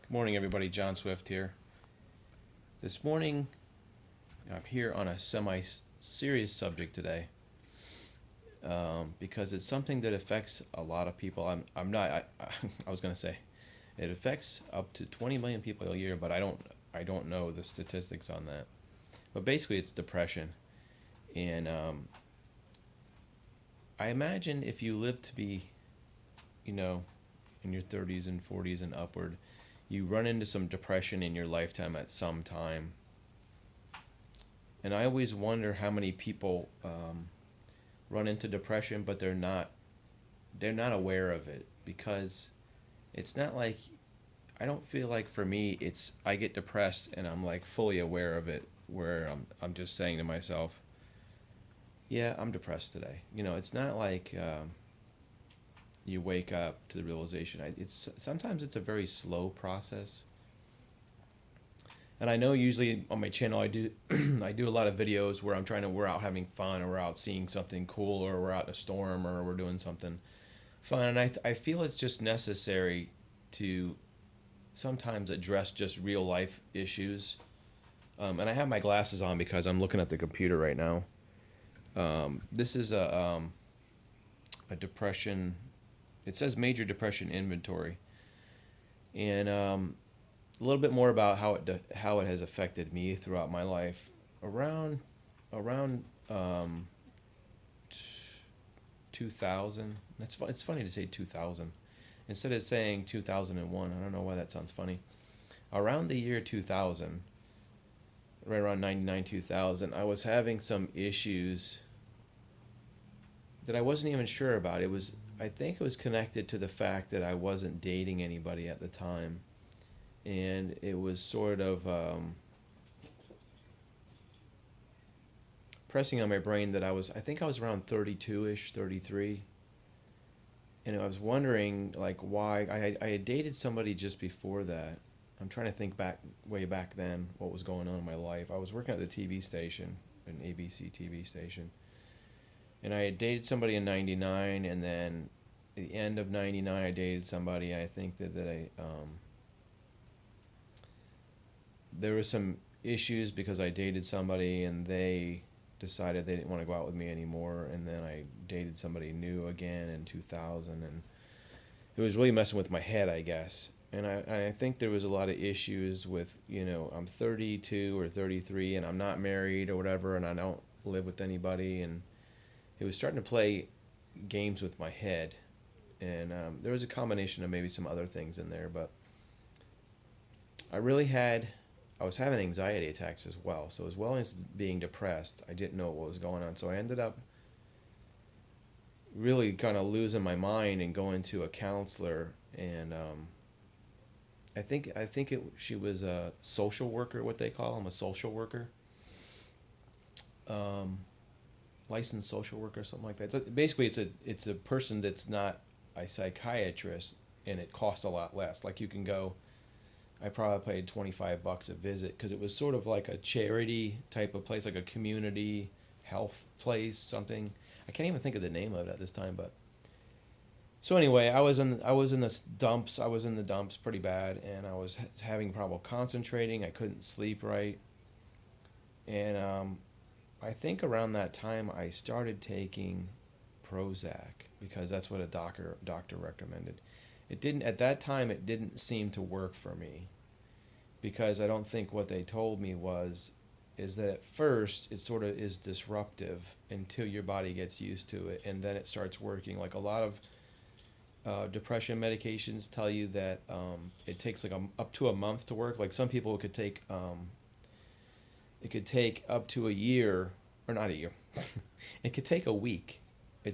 Good morning, everybody. John Swift here. This morning, I'm here on a semi-serious subject today because it's something that affects a lot of people. I'm not. I was gonna say, it affects up to 20 million people a year, but I don't know the statistics on that. But basically, it's depression, and I imagine if you live to be, you know, in your 30s and 40s and upward, you run into some depression in your lifetime at some time. And I always wonder how many people run into depression, but they're not aware of it because it's not like I don't feel like for me it's I get depressed and I'm like fully aware of it where I'm just saying to myself, yeah, I'm depressed today. It's not like you wake up to the realization. It's sometimes it's a very slow process. And I know usually on my channel I do I do a lot of videos where we're out having fun, or we're out seeing something cool, or we're out in a storm, or we're doing something fun. And I feel it's just necessary to sometimes address just real life issues. And I have my glasses on because I'm looking at the computer right now. This is a depression. It says major depression inventory, and a little bit more about how it has affected me throughout my life. Around 2000. It's funny to say 2000 instead of saying 2001. I don't know why that sounds funny. Around the year 2000, right around 99 2000, I was having some issues that I wasn't even sure about. I think it was connected to the fact that I wasn't dating anybody at the time, and it was sort of pressing on my brain that I think I was around 32-ish, 33, and I was wondering like why I had dated somebody just before that. I'm trying to think back way back then what was going on in my life. I was working at the TV station, an ABC TV station, and I had dated somebody in '99, and then at the end of '99 I dated somebody. I think that I there were some issues because I dated somebody and they decided they didn't want to go out with me anymore, and then I dated somebody new again in 2000, and it was really messing with my head, I guess. And I think there was a lot of issues with, I'm 32 or 33 and I'm not married or whatever, and I don't live with anybody, and it was starting to play games with my head. And there was a combination of maybe some other things in there, but I was having anxiety attacks as well. So as well as being depressed, I didn't know what was going on. So I ended up really kind of losing my mind and going to a counselor. And she was a social worker, what they call them, a social worker, licensed social worker, something like that. So basically, it's a person that's not a psychiatrist, and it costs a lot less. Like you can go. I probably paid $25 a visit because it was sort of like a charity type of place, like a community health place, something. I can't even think of the name of it at this time, but so anyway, I was in the dumps. I was in the dumps pretty bad, and I was having trouble concentrating. I couldn't sleep right, and I think around that time I started taking Prozac because that's what a doctor recommended. It didn't at that time. It didn't seem to work for me because I don't think what they told me is that at first it sort of is disruptive until your body gets used to it, and then it starts working. Like a lot of depression medications tell you that it takes like up to a month to work. Like some people it could take up to a year, or not a year. It could take a week.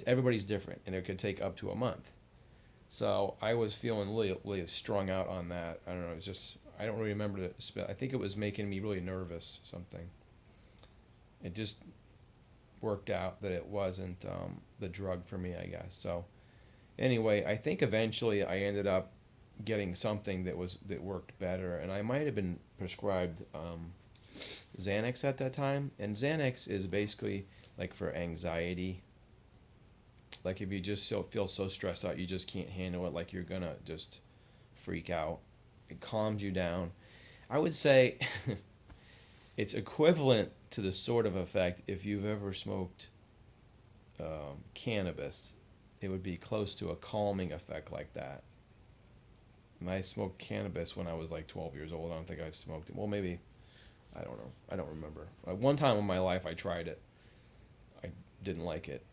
Everybody's different, and it could take up to a month. So I was feeling really, really strung out on that. I don't know. It was just I don't really remember the spell. I think it was making me really nervous. Something. It just worked out that it wasn't the drug for me, I guess. So anyway, I think eventually I ended up getting something that worked better, and I might have been prescribed Xanax at that time. And Xanax is basically like for anxiety. Like if you just feel so stressed out, you just can't handle it. Like you're gonna just freak out. It calms you down. I would say it's equivalent to the sort of effect if you've ever smoked cannabis. It would be close to a calming effect like that. And I smoked cannabis when I was like 12 years old. I don't think I've smoked it. Well, maybe. I don't know. I don't remember. One time in my life I tried it. I didn't like it.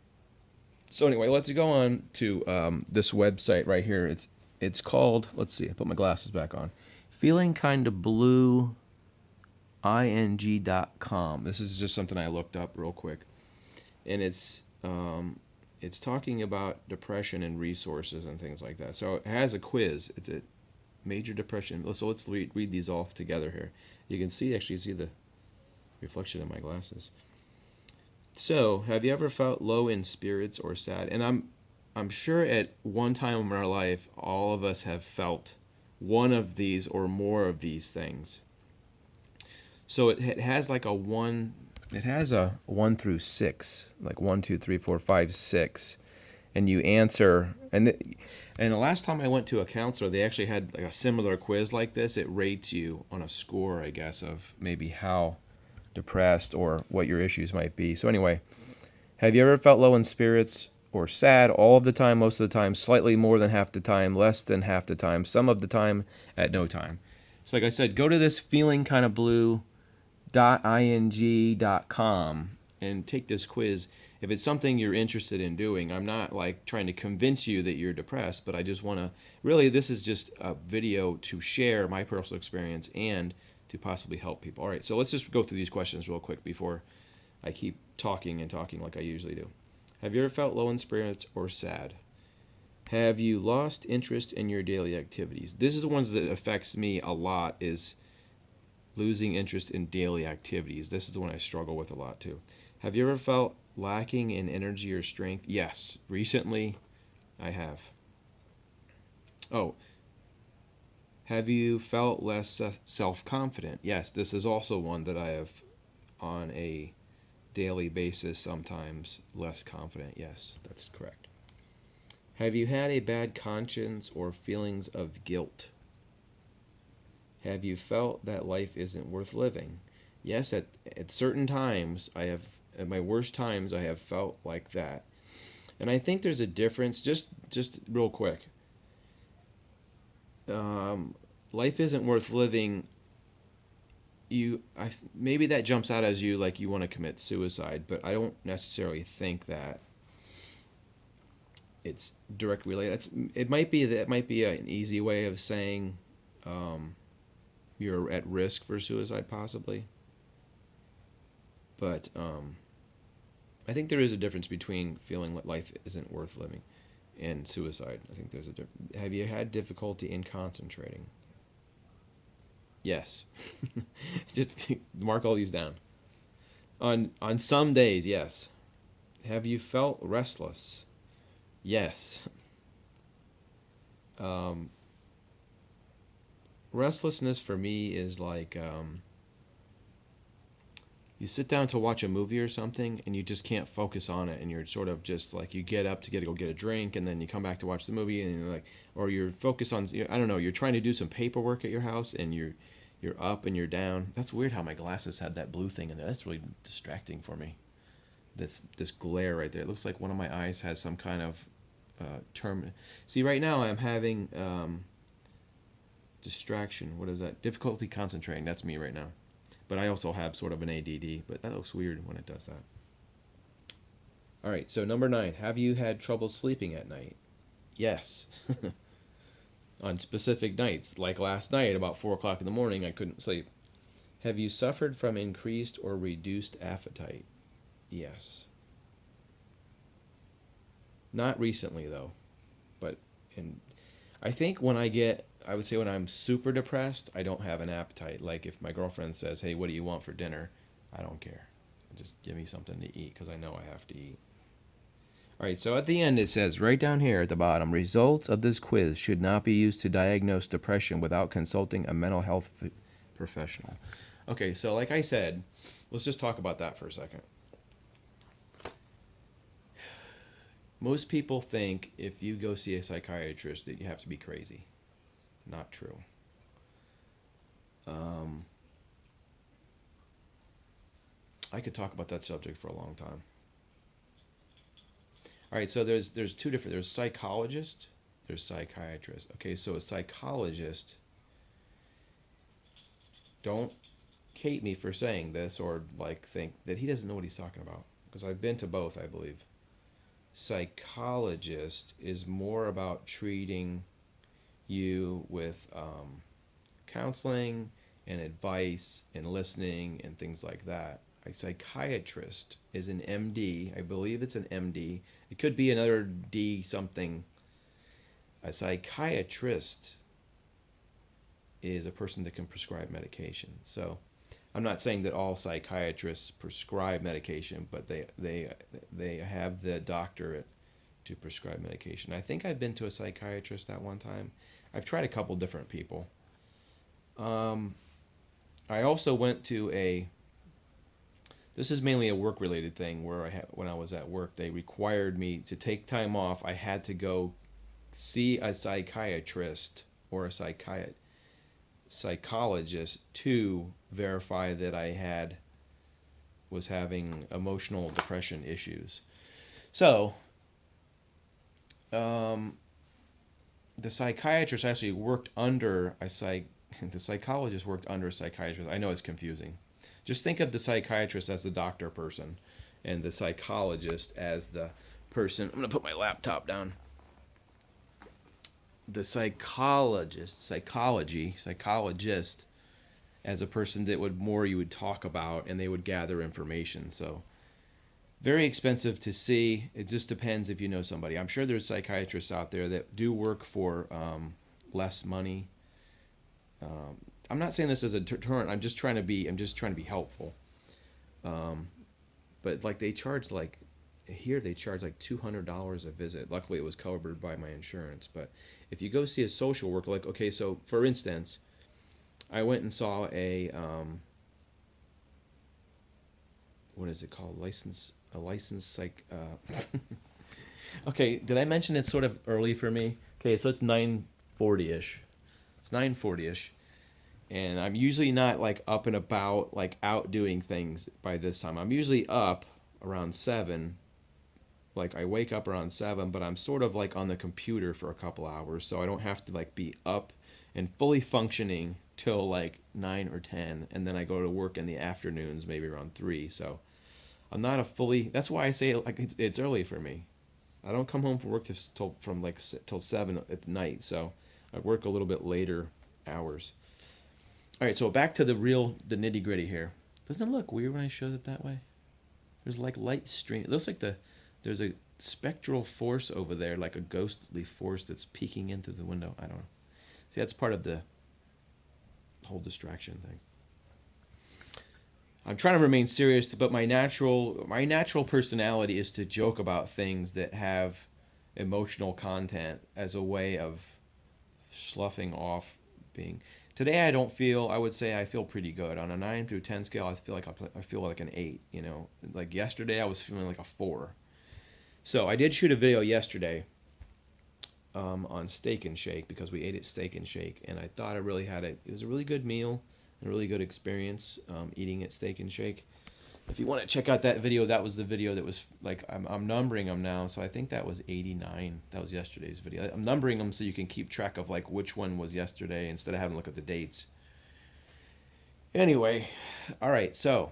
So anyway, let's go on to this website right here. It's called, let's see, I put my glasses back on. feelingkindablueing.com. This is just something I looked up real quick. And it's talking about depression and resources and things like that. So it has a quiz. It's a major depression. So let's read these off together here. You can see the reflection in my glasses. So, have you ever felt low in spirits or sad? And I'm sure at one time in our life, all of us have felt one of these or more of these things. So it has like a 1 through 6, like 1, 2, 3, 4, 5, 6, and you answer. And the last time I went to a counselor, they actually had like a similar quiz like this. It rates you on a score, I guess, of maybe how depressed or what your issues might be. So anyway, have you ever felt low in spirits or sad all of the time, most of the time, slightly more than half the time, less than half the time, some of the time, at no time? So like I said, go to this feelingkindablueing.com and take this quiz. If it's something you're interested in doing, I'm not like trying to convince you that you're depressed, but I just want to, really, this is just a video to share my personal experience and to possibly help people. All right, so let's just go through these questions real quick before I keep talking like I usually do. Have you ever felt low in spirits or sad? Have you lost interest in your daily activities? This is the ones that affects me a lot, is losing interest in daily activities. This is the one I struggle with a lot too. Have you ever felt lacking in energy or strength? Yes, recently I have. Oh, have you felt less self-confident? Yes, this is also one that I have on a daily basis, sometimes less confident. Yes, that's correct. Have you had a bad conscience or feelings of guilt? Have you felt that life isn't worth living? Yes, at certain times, at my worst times, I have felt like that. And I think there's a difference, just real quick. Life isn't worth living. Maybe that jumps out as you like you want to commit suicide, but I don't necessarily think that it's directly related. It might be an easy way of saying you're at risk for suicide, possibly. But I think there is a difference between feeling that life isn't worth living and suicide. I think there's a difference. Have you had difficulty in concentrating? Yes. Just mark all these down. On some days, yes. Have you felt restless? Yes. Restlessness for me is like you sit down to watch a movie or something and you just can't focus on it, and you're sort of just like, you get up to go get a drink and then you come back to watch the movie, and you're like, or you're focused on, I don't know, you're trying to do some paperwork at your house and you're up and you're down. That's weird how my glasses had that blue thing in there. That's really distracting for me. This glare right there. It looks like one of my eyes has some kind of term. See, right now I'm having distraction. What is that? Difficulty concentrating. That's me right now. But I also have sort of an ADD, but that looks weird when it does that. All right, so number 9. Have you had trouble sleeping at night? Yes. On specific nights, like last night, about 4 o'clock in the morning, I couldn't sleep. Have you suffered from increased or reduced appetite? Yes. Not recently, though. But I think when I would say when I'm super depressed, I don't have an appetite. Like if my girlfriend says, hey, what do you want for dinner? I don't care. Just give me something to eat because I know I have to eat. All right, so at the end it says right down here at the bottom, results of this quiz should not be used to diagnose depression without consulting a mental health professional. Okay, so like I said, let's just talk about that for a second. Most people think if you go see a psychiatrist that you have to be crazy. Not true. Um, I could talk about that subject for a long time. All right, so there's two different. There's psychologist, there's psychiatrist. Okay, so a psychologist, don't hate me for saying this or like think that he doesn't know what he's talking about because I've been to both, I believe. Psychologist is more about treating you with counseling and advice and listening and things like that. A psychiatrist is an MD. I believe it's an MD. It could be another D something. A psychiatrist is a person that can prescribe medication. So I'm not saying that all psychiatrists prescribe medication, but they have the doctorate to prescribe medication. I think I've been to a psychiatrist at one time. I've tried a couple different people. I also went to a. This is mainly a work-related thing where when I was at work, they required me to take time off. I had to go see a psychiatrist or a psychologist to verify that I was having emotional depression issues. So, the psychiatrist actually worked under the psychologist worked under a psychiatrist. I know it's confusing. Just think of the psychiatrist as the doctor person and the psychologist as the person. I'm going to put my laptop down. The psychologist as a person that you would talk about and they would gather information. So very expensive to see. It just depends if you know somebody. I'm sure there's psychiatrists out there that do work for less money. I'm not saying this as a deterrent. I'm just trying to be helpful. But like they charge like $200 a visit. Luckily, it was covered by my insurance. But if you go see a social worker, like okay, so for instance, I went and saw a what is it called? A licensed psych. Okay, did I mention it's sort of early for me? Okay, so it's 9:40ish. It's 9:40ish. And I'm usually not like up and about, like out doing things by this time. I'm usually up around 7. Like I wake up around 7, but I'm sort of like on the computer for a couple hours, so I don't have to like be up and fully functioning till like 9 or 10, and then I go to work in the afternoons, maybe around 3. So I'm not a fully. That's why I say like it's early for me. I don't come home from work till 7 at night, so I work a little bit later hours. All right, so back to the nitty gritty here. Doesn't it look weird when I show it that way? There's like light stream. It looks like there's a spectral force over there, like a ghostly force that's peeking into the window. I don't know. See, that's part of the whole distraction thing. I'm trying to remain serious, but my natural personality is to joke about things that have emotional content as a way of sloughing off being. Today I would say I feel pretty good. On a 9 through 10 scale, I feel like an 8, you know. Like yesterday I was feeling like a 4. So I did shoot a video yesterday on Steak and Shake because we ate at Steak and Shake, and I thought it was a really good meal and a really good experience eating at Steak and Shake. If you want to check out that video, that was the video that was like I'm numbering them now, so I think that was 89. That was yesterday's video. I'm numbering them so you can keep track of like which one was yesterday instead of having to look at the dates. Anyway, all right, so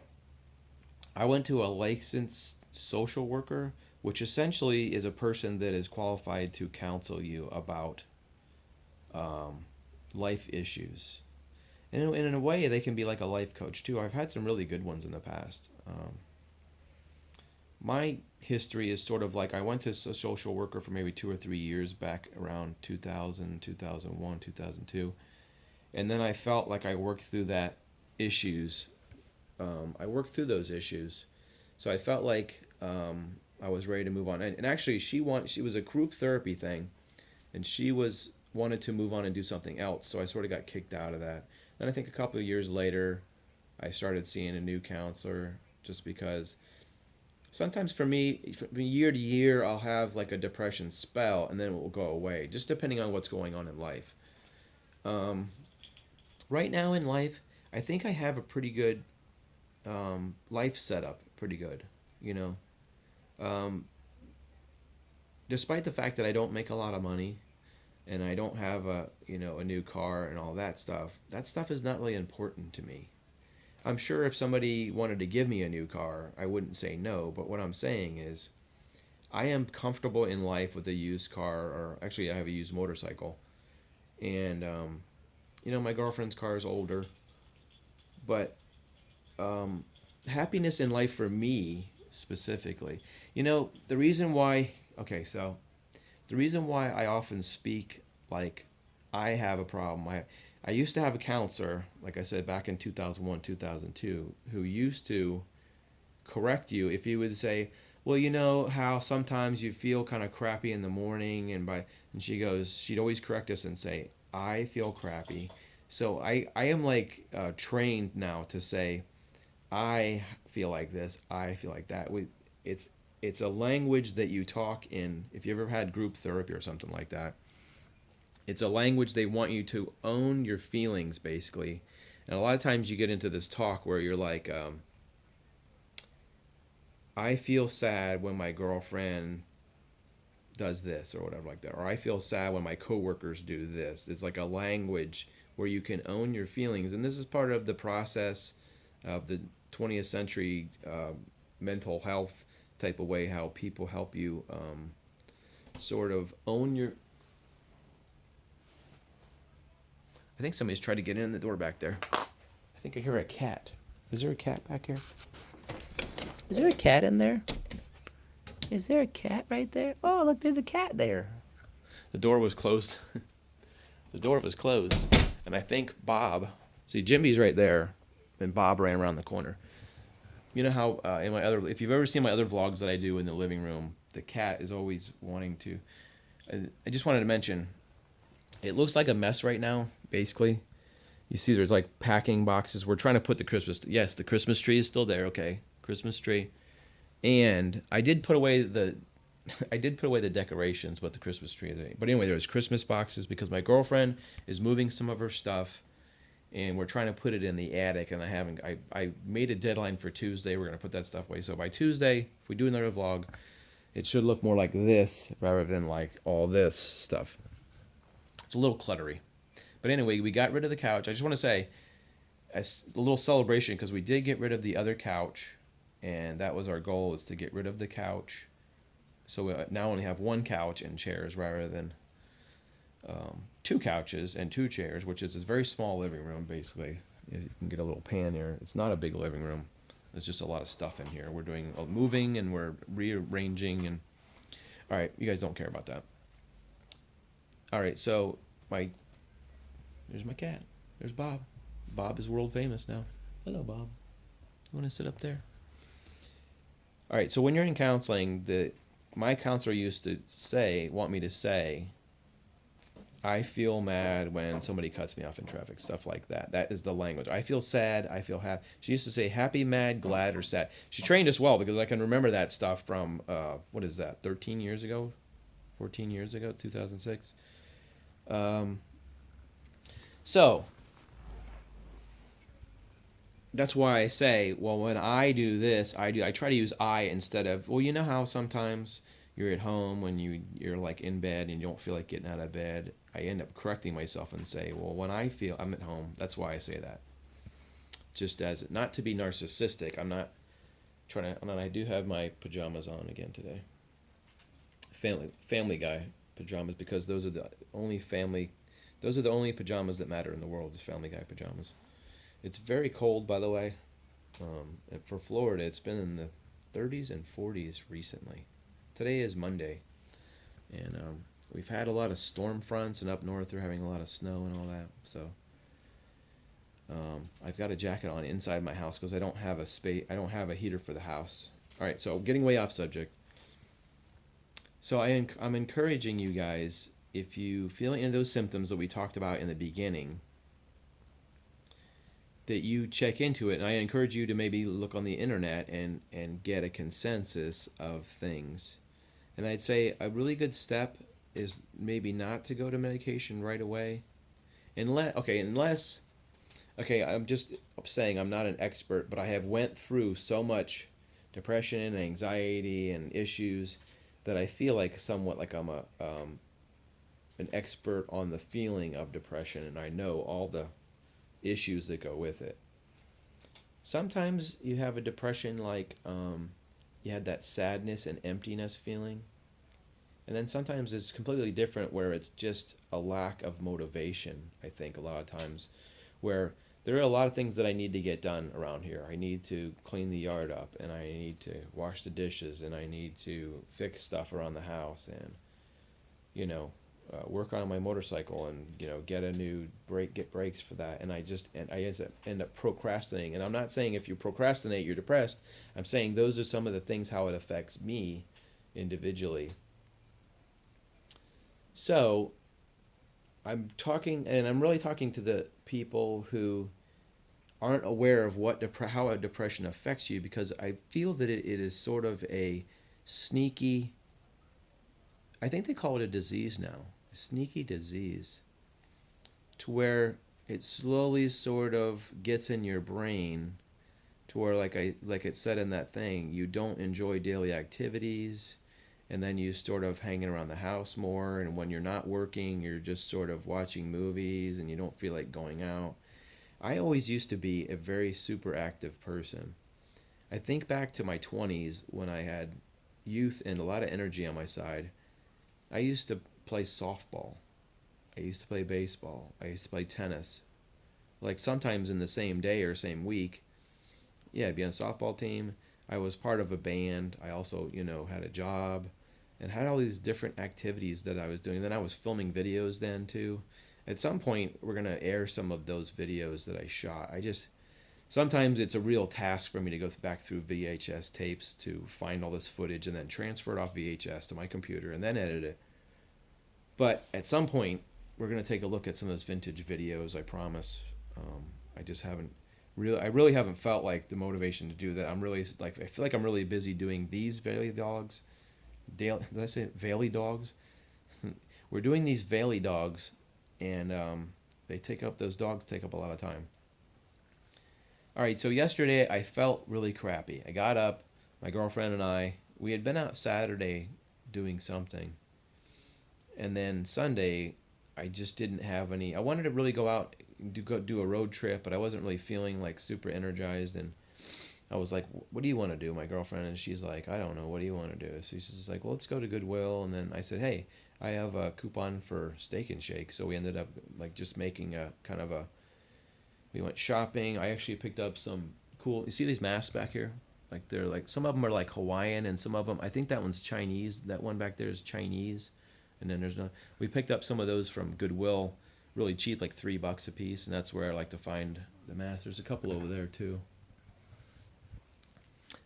I went to a licensed social worker, which essentially is a person that is qualified to counsel you about life issues. And in a way, they can be like a life coach too. I've had some really good ones in the past. My history is sort of like I went to a social worker for maybe 2 or 3 years back around 2000, 2001, 2002. And then I felt like I worked through issues. I worked through those issues. So I felt like I was ready to move on. And actually, she was a group therapy thing, and she wanted to move on and do something else. So I sort of got kicked out of that. Then I think a couple of years later, I started seeing a new counselor just because sometimes for me, from year to year, I'll have like a depression spell and then it will go away, just depending on what's going on in life. Right now in life, I think I have a pretty good life setup. Pretty good, you know. Um, Despite the fact that I don't make a lot of money and I don't have a new car and all that stuff is not really important to me. I'm sure if somebody wanted to give me a new car, I wouldn't say no, but what I'm saying is I am comfortable in life with a used car, or actually I have a used motorcycle. And my girlfriend's car is older, but um, happiness in life for me specifically, the reason why, okay, so the reason why I often speak like I have a problem. I used to have a counselor, like I said, back in 2001, 2002, who used to correct you if you would say, well, you know how sometimes you feel kind of crappy in the morning, and she'd always correct us and say, I feel crappy. So I am like trained now to say, I feel like this, I feel like that. It's it's a language that you talk in. If you ever had group therapy or something like that, it's a language they want you to own your feelings basically. And a lot of times you get into this talk where you're like, I feel sad when my girlfriend does this or whatever like that, or I feel sad when my coworkers do this. It's like a language where you can own your feelings, and this is part of the process of the 20th century mental health type of way, how people help you sort of own your. I think somebody's tried to get in the door back there. I think I hear a cat. Is there a cat back here? Is there a cat in there? Is there a cat right there? Oh, look, there's a cat there. The door was closed. The door was closed. And I think Bob, see, Jimmy's right there, and Bob ran around the corner. You know how if you've ever seen my other vlogs that I do in the living room, the cat is always wanting to. I just wanted to mention, it looks like a mess right now, basically. You see there's like packing boxes. We're trying to put the Christmas tree is still there, okay. Christmas tree. And I did put away the decorations, but the Christmas tree. But anyway, there's Christmas boxes because my girlfriend is moving some of her stuff, and we're trying to put it in the attic. And I made a deadline for Tuesday. We're gonna put that stuff away. So by Tuesday, if we do another vlog, it should look more like this rather than like all this stuff. It's a little cluttery, but anyway, we got rid of the couch. I just want to say a little celebration because we did get rid of the other couch. And that was our goal, is to get rid of the couch. So we now only have one couch and chairs rather than two couches and two chairs, which is a very small living room, basically. You can get a little pan here. It's not a big living room. There's just a lot of stuff in here. We're doing moving and we're rearranging. And all right, you guys don't care about that. All right, so there's my cat. There's Bob. Bob is world famous now. Hello, Bob. You want to sit up there? All right, so when you're in counseling, my counselor used to want me to say, I feel mad when somebody cuts me off in traffic, stuff like that. That is the language. I feel sad, I feel happy. She used to say happy, mad, glad, or sad. She trained us well because I can remember that stuff from, 13 years ago? 14 years ago, 2006? So that's why I say, well, when I do this, I try to use I instead of, well, you know how sometimes you're at home when you're like in bed and you don't feel like getting out of bed. I end up correcting myself and say, well, when I feel I'm at home, that's why I say that. Just as, not to be narcissistic, I'm not trying to, and I do have my pajamas on again today. Family Guy pajamas, because those are the only pajamas that matter in the world, is Family Guy pajamas. It's very cold, by the way. For Florida, it's been in the 30s and 40s recently. Today is Monday, and we've had a lot of storm fronts, and up north they're having a lot of snow and all that. So I've got a jacket on inside my house because I don't have a heater for the house. All right, so getting way off subject. So I'm encouraging you guys, if you feel any of those symptoms that we talked about in the beginning, that you check into it. And I encourage you to maybe look on the internet and get a consensus of things. And I'd say a really good step is maybe not to go to medication right away. Unless okay, I'm just saying I'm not an expert, but I have went through so much depression and anxiety and issues that I feel like somewhat like I'm a an expert on the feeling of depression, and I know all the issues that go with it. Sometimes you have a depression like you had that sadness and emptiness feeling. And then sometimes it's completely different where it's just a lack of motivation, I think, a lot of times, where there are a lot of things that I need to get done around here. I need to clean the yard up, and I need to wash the dishes, and I need to fix stuff around the house, and, you know, work on my motorcycle, and, get a new brake, get brakes for that. And I just end up procrastinating. And I'm not saying if you procrastinate, you're depressed. I'm saying those are some of the things how it affects me individually. So I'm talking, and I'm really talking to the people who aren't aware of how a depression affects you, because I feel that it is sort of a sneaky, I think they call it a disease now, a sneaky disease, to where it slowly sort of gets in your brain to where, like it said in that thing, you don't enjoy daily activities, and then you sort of hanging around the house more, and when you're not working you're just sort of watching movies and you don't feel like going out. I always used to be a very super active person. I think back to my 20s when I had youth and a lot of energy on my side. I used to play softball, I used to play baseball, I used to play tennis, like sometimes in the same day or same week. Yeah, I'd be on a softball team. I was part of a band. I also, had a job and had all these different activities that I was doing. And then I was filming videos then too. At some point, we're going to air some of those videos that I shot. Sometimes it's a real task for me to go back through VHS tapes to find all this footage and then transfer it off VHS to my computer and then edit it. But at some point, we're going to take a look at some of those vintage videos, I promise. I just haven't I really haven't felt like the motivation to do that. I feel like I'm really busy doing these Valley Dogs. Did I say Valley Dogs? We're doing these Valley Dogs, and those dogs take up a lot of time. All right, so yesterday I felt really crappy. I got up, my girlfriend and we had been out Saturday doing something, and then Sunday I just didn't have any. I wanted to really go out do a road trip, but I wasn't really feeling like super energized, and I was like, what do you want to do, my girlfriend? And she's like, I don't know, what do you want to do? So she's just like, well, let's go to Goodwill. And then I said, hey, I have a coupon for Steak and Shake. So we ended up like just making a kind of we went shopping. I actually picked up some you see these masks back here? Like they're like, some of them are like Hawaiian, and some of them, I think that one's Chinese. That one back there is Chinese. And then we picked up some of those from Goodwill, really cheap, like $3 a piece, and that's where I like to find the masks. There's a couple over there too.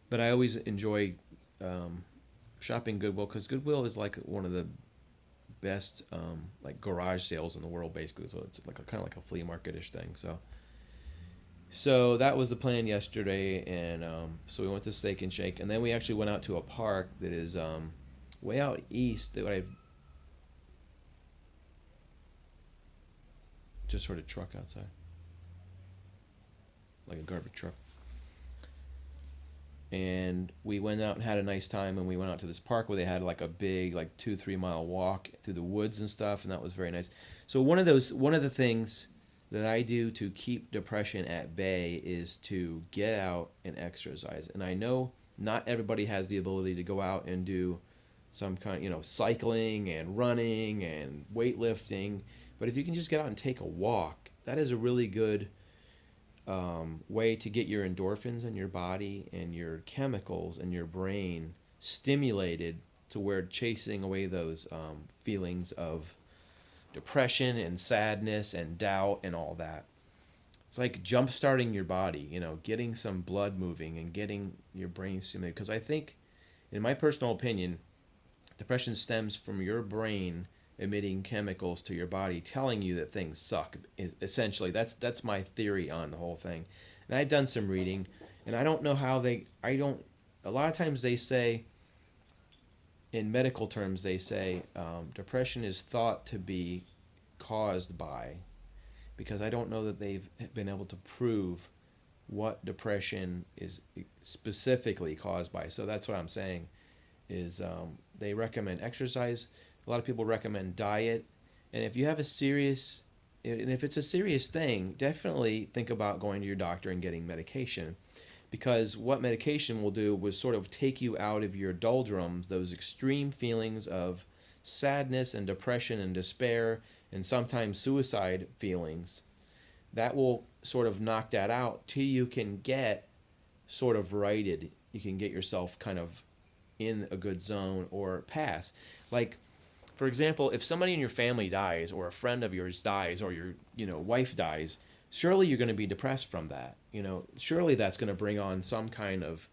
But I always enjoy shopping Goodwill, because Goodwill is like one of the best like garage sales in the world, basically. So it's like kind of like a flea market-ish thing. So that was the plan yesterday, and so we went to Steak and Shake, and then we actually went out to a park that is way out east that I've just heard a truck outside, like a garbage truck. And we went out and had a nice time, and we went out to this park where they had like a big, like 2-3 mile walk through the woods and stuff, and that was very nice. So one of the things that I do to keep depression at bay is to get out and exercise. And I know not everybody has the ability to go out and do some kind, cycling and running and weightlifting, but if you can just get out and take a walk, that is a really good way to get your endorphins in your body and your chemicals in your brain stimulated to where chasing away those feelings of depression and sadness and doubt and all that. It's like jump-starting your body, getting some blood moving and getting your brain stimulated. Because I think, in my personal opinion, depression stems from your brain emitting chemicals to your body telling you that things suck. Essentially, that's my theory on the whole thing. And I've done some reading, and I don't know how a lot of times they say, in medical terms, they say depression is thought to be caused by, because I don't know that they've been able to prove what depression is specifically caused by. So that's what I'm saying is they recommend exercise. A lot of people recommend diet. And if you have a serious, and if it's a serious thing, definitely think about going to your doctor and getting medication. Because what medication will do was sort of take you out of your doldrums, those extreme feelings of sadness and depression and despair and sometimes suicide feelings. That will sort of knock that out till you can get sort of righted. You can get yourself kind of in a good zone or pass. Like, for example, if somebody in your family dies or a friend of yours dies or your, wife dies, surely you're going to be depressed from that. Surely that's going to bring on some kind of,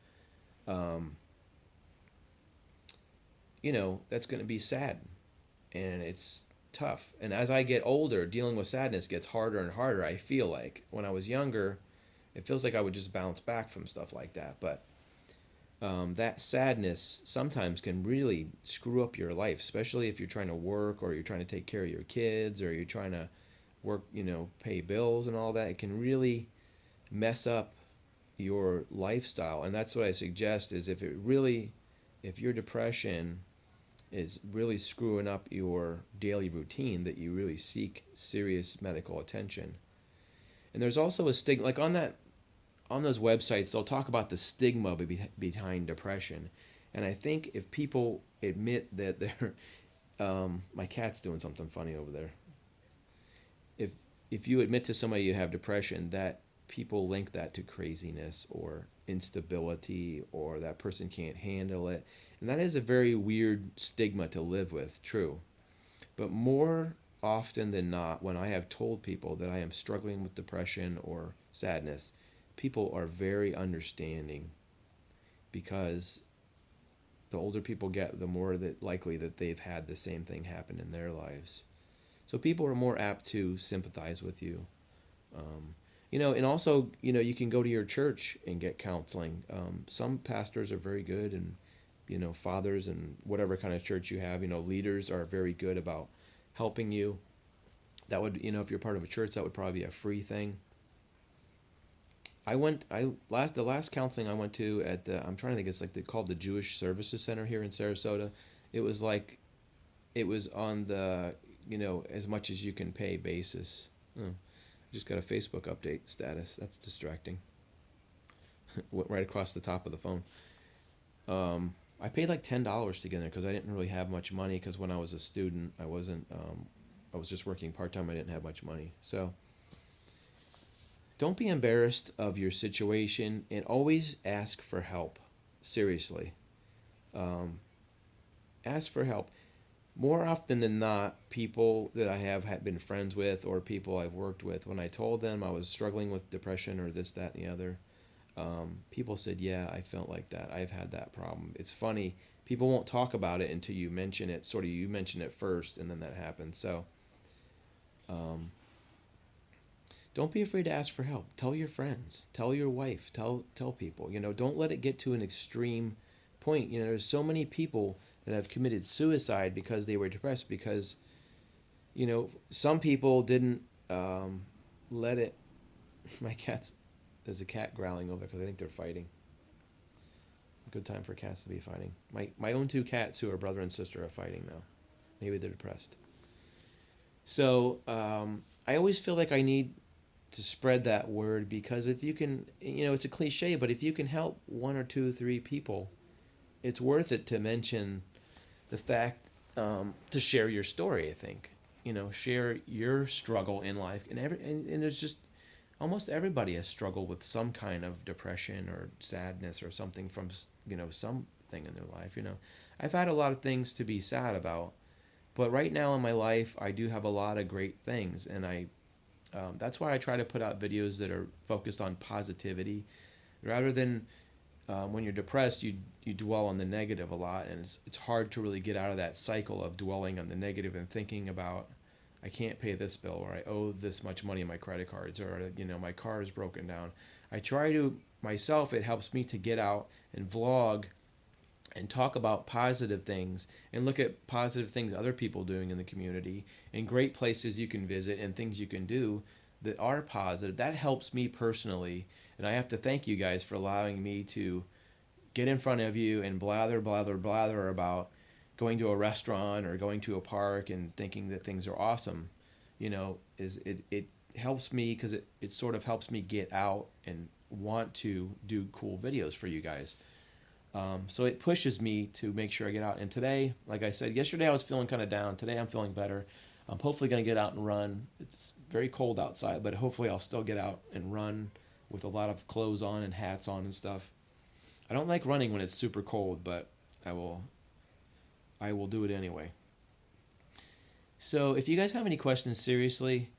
that's going to be sad. And it's tough. And as I get older, dealing with sadness gets harder and harder. I feel like when I was younger, it feels like I would just bounce back from stuff like that. But that sadness sometimes can really screw up your life, especially if you're trying to work or you're trying to take care of your kids or you're trying to work, pay bills and all that. It can really mess up your lifestyle. And that's what I suggest is if your depression is really screwing up your daily routine, that you really seek serious medical attention. And there's also a stigma, like on those websites, they'll talk about the stigma behind depression. And I think if people admit that they're, my cat's doing something funny over there. If you admit to somebody you have depression, that people link that to craziness or instability or that person can't handle it. And that is a very weird stigma to live with, true. But more often than not, when I have told people that I am struggling with depression or sadness, people are very understanding because the older people get, the more that likely that they've had the same thing happen in their lives. So people are more apt to sympathize with you. And also, you can go to your church and get counseling. Some pastors are very good, and, fathers and whatever kind of church you have, leaders are very good about helping you. That would, if you're part of a church, that would probably be a free thing. The last counseling I went to at I'm trying to think, it's like called the Jewish Services Center here in Sarasota. It was on the, as much as you can pay basis. Just got a Facebook update status. That's distracting. Went right across the top of the phone. I paid like $10 to get in there because I didn't really have much money, because when I was a student, I wasn't, I was just working part-time. I didn't have much money. So don't be embarrassed of your situation and always ask for help. Seriously. Ask for help. More often than not, people that I have been friends with or people I've worked with, when I told them I was struggling with depression or this, that, and the other, people said, yeah, I felt like that. I've had that problem. It's funny. People won't talk about it until you mention it. Sort of, you mention it first, and then that happens. So don't be afraid to ask for help. Tell your friends. Tell your wife. Tell people. Don't let it get to an extreme point. There's so many people that have committed suicide because they were depressed, because, some people didn't let it. There's a cat growling over because I think they're fighting. Good time for cats to be fighting. My own two cats, who are brother and sister, are fighting now. Maybe they're depressed. So I always feel like I need to spread that word, because if you can, it's a cliche, but if you can help one or two, three people, it's worth it to mention the fact, to share your story. I think, share your struggle in life, and there's just almost everybody has struggled with some kind of depression or sadness or something from, something in their life. I've had a lot of things to be sad about, but right now in my life, I do have a lot of great things, and that's why I try to put out videos that are focused on positivity, rather than when you're depressed, you dwell on the negative a lot, and it's hard to really get out of that cycle of dwelling on the negative and thinking about, I can't pay this bill, or I owe this much money on my credit cards, or my car is broken down. I try to myself. It helps me to get out and vlog and talk about positive things and look at positive things other people doing in the community and great places you can visit and things you can do that are positive, that helps me personally. And I have to thank you guys for allowing me to get in front of you and blather about going to a restaurant or going to a park and thinking that things are awesome. It helps me because it sort of helps me get out and want to do cool videos for you guys. So it pushes me to make sure I get out. And today, like I said, yesterday I was feeling kind of down. Today I'm feeling better. I'm hopefully going to get out and run. It's very cold outside, but hopefully I'll still get out and run with a lot of clothes on and hats on and stuff. I don't like running when it's super cold, but I will do it anyway. So if you guys have any questions, seriously,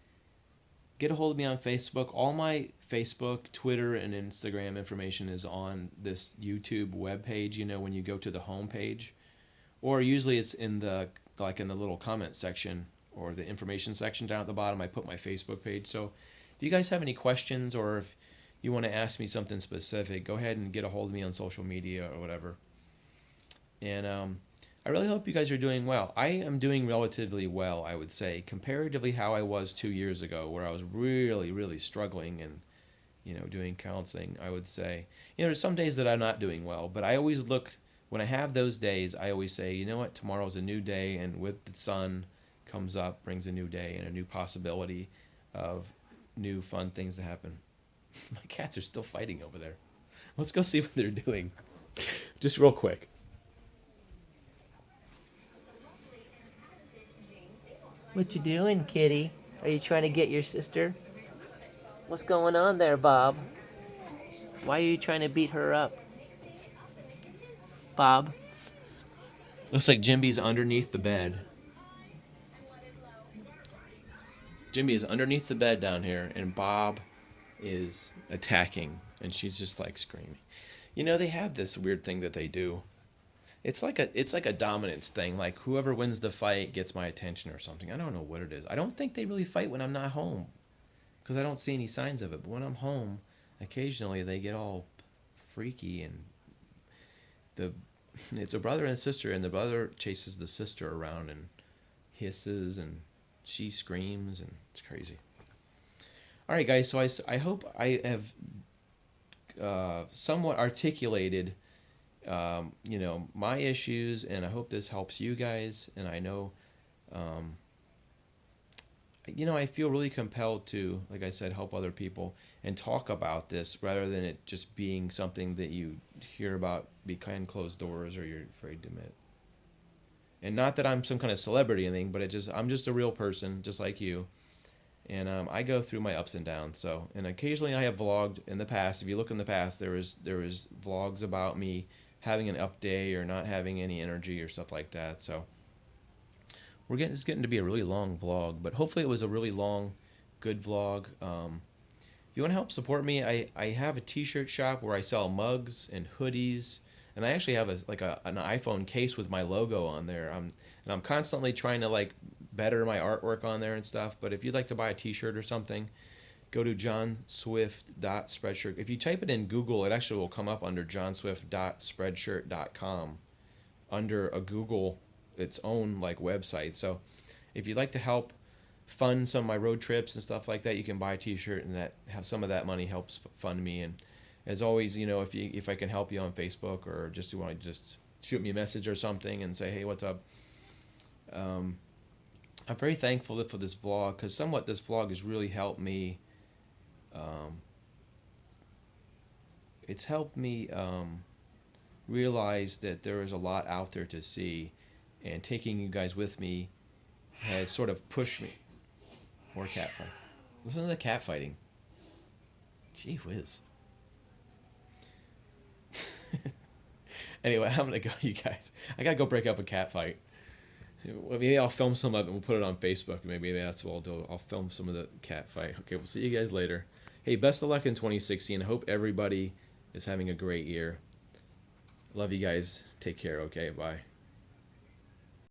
get a hold of me on Facebook. All my Facebook, Twitter, and Instagram information is on this YouTube webpage, when you go to the home page. Or usually it's in the little comment section or the information section down at the bottom. I put my Facebook page. So if you guys have any questions or if you want to ask me something specific, go ahead and get a hold of me on social media or whatever. And I really hope you guys are doing well. I am doing relatively well, I would say, comparatively how I was 2 years ago, where I was really, really struggling and, doing counseling, I would say. There's some days that I'm not doing well, but I always look, when I have those days, I always say, you know what, tomorrow's a new day, and with the sun comes up, brings a new day and a new possibility of new fun things to happen. My cats are still fighting over there. Let's go see what they're doing. Just real quick. What you doing, kitty? Are you trying to get your sister? What's going on there, Bob? Why are you trying to beat her up? Bob? Looks like Jimby's underneath the bed. Jimmy is underneath the bed down here, and Bob is attacking, and she's just like screaming. They have this weird thing that they do. It's like a dominance thing. Like whoever wins the fight gets my attention or something. I don't know what it is. I don't think they really fight when I'm not home, because I don't see any signs of it. But when I'm home, occasionally they get all freaky, and it's a brother and sister, and the brother chases the sister around and hisses, and she screams, and it's crazy. All right, guys. So I hope I have somewhat articulated my issues, and I hope this helps you guys. And I know, I feel really compelled to, like I said, help other people and talk about this rather than it just being something that you hear about behind closed doors or you're afraid to admit. And not that I'm some kind of celebrity or anything, but I'm just a real person, just like you. And I go through my ups and downs. So, and occasionally I have vlogged in the past. If you look in the past, there was vlogs about me having an up day or not having any energy or stuff like that. So it's getting to be a really long vlog, but hopefully it was a really long, good vlog. If you want to help support me, I have a t-shirt shop where I sell mugs and hoodies, and I actually have an iPhone case with my logo on there. I'm constantly trying to better my artwork on there and stuff. But if you'd like to buy a t-shirt or something, go to johnswift.spreadshirt. If you type it in Google, it actually will come up under johnswift.spreadshirt.com under a Google, its own website. So if you'd like to help fund some of my road trips and stuff like that, you can buy a t-shirt, and some of that money helps fund me. And as always, if I can help you on Facebook, or just you want to just shoot me a message or something and say, hey, what's up? I'm very thankful for this vlog, because somewhat this vlog has really helped me. It's helped me realize that there is a lot out there to see, and taking you guys with me has sort of pushed me. More cat fight. Listen to the cat fighting. Gee whiz. Anyway, I'm gonna go, you guys. I gotta go break up a cat fight. Maybe I'll film some of it and we'll put it on Facebook. Maybe that's what I'll do. I'll film some of the cat fight. Okay, we'll see you guys later. Hey, best of luck in 2016. I hope everybody is having a great year. Love you guys. Take care, okay? Bye.